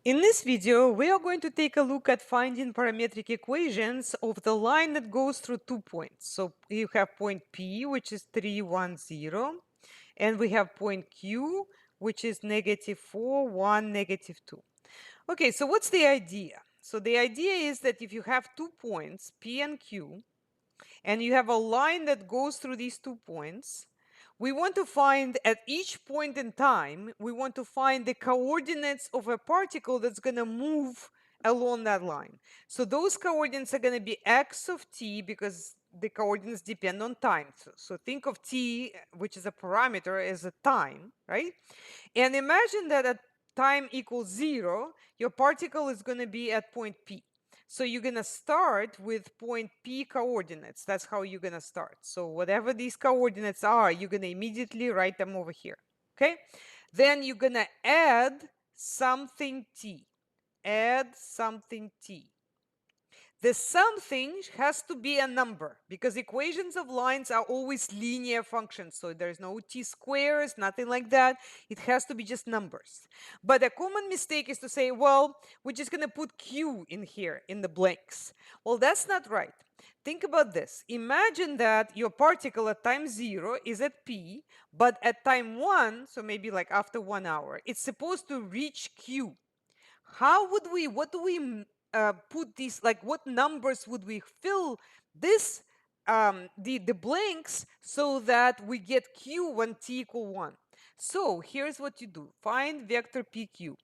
In this video, we are going to take a look at finding parametric equations of the line that goes through 2 points. So you have point P, which is 3, 1, 0, and we have point Q, which is -4, 1, -2. Okay, so what's the idea? So the idea is that if you have 2 points, P and Q, and you have a line that goes through these 2 points, we want to find at each point in time, we want to find the coordinates of a particle that's going to move along that line. So those coordinates are going to be x of t because the coordinates depend on time. So think of t, which is a parameter, as a time, right? And imagine that at time equals 0, your particle is going to be at point P. So you're going to start with point P coordinates. That's how you're going to start. So whatever these coordinates are, you're going to immediately write them over here. Okay? Then you're going to add something T. Add something T. The something has to be a number because equations of lines are always linear functions. So there's no t squares, nothing like that. It has to be just numbers. But a common mistake is to say, well, we're just going to put q in here in the blanks. Well, that's not right. Think about this. Imagine that your particle at time 0 is at p, but at time 1, so maybe like after 1 hour, it's supposed to reach q. What do we put these, like what numbers would we fill this, the blanks so that we get q when t equal 1. So here's what you do. Find vector pq.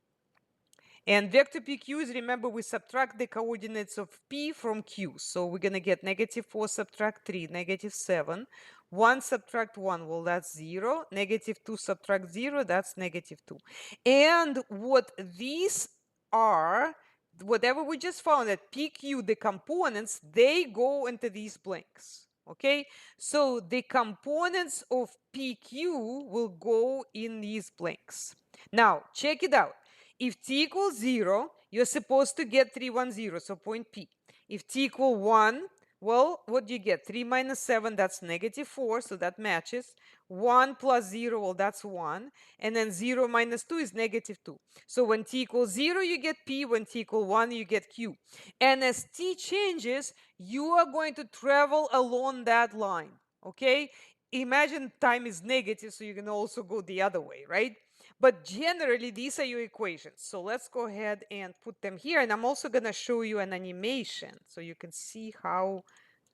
And vector pq is, remember, we subtract the coordinates of p from q. So we're going to get -4 subtract 3, -7. 1 subtract 1, well, that's 0. -2 subtract 0, that's -2. And what these are, whatever we just found at pq, the components, they go into these blanks. Okay, so the components of pq will go in these blanks. Now, check it out. If t equals 0, you're supposed to get 3, 1, 0, so point P. If t equal 1, well, what do you get? 3 minus 7, that's -4, so that matches. 1 plus 0, well, that's 1. And then 0 minus 2 is -2. So when t equals 0, you get P. When t equals 1, you get Q. And as t changes, you are going to travel along that line, okay? Imagine time is negative, so you can also go the other way, right? But generally, these are your equations. So let's go ahead and put them here. And I'm also going to show you an animation so you can see how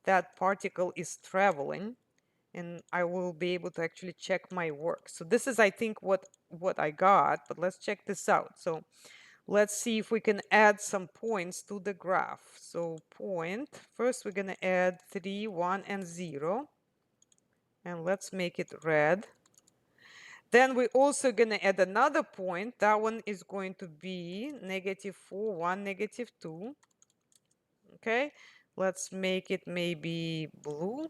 that particle is traveling. And I will be able to actually check my work. So this is, I think, what I got. But let's check this out. So let's see if we can add some points to the graph. So point, first we're going to add 3, 1, and 0. And let's make it red. Then we're also going to add another point. That one is going to be -4, 1, -2. Okay, let's make it maybe blue.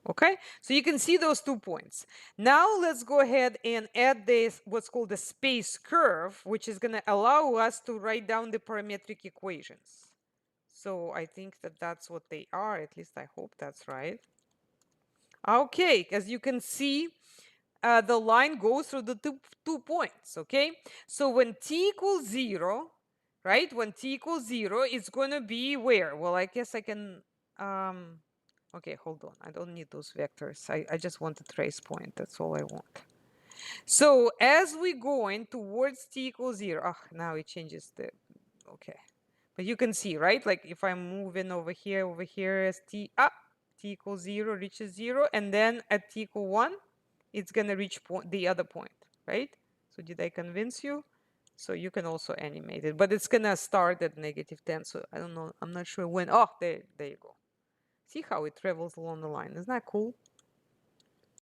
Okay, so you can see those 2 points. Now let's go ahead and add this, what's called the space curve, which is going to allow us to write down the parametric equations. So I think that that's what they are. At least I hope that's right. Okay, as you can see, the line goes through the two points, okay? So when t equals 0, right? When t equals 0, it's going to be where? Well, I guess I can, okay, hold on. I don't need those vectors. I just want a trace point. That's all I want. So as we going towards t equals 0, now it changes the, okay. But you can see, right? Like if I'm moving over here as t equals 0, reaches 0, and then at t equal 1, it's going to reach the other point, right? So did I convince you? So you can also animate it, but it's going to start at -10. So I don't know. I'm not sure when. Oh, there you go. See how it travels along the line. Isn't that cool?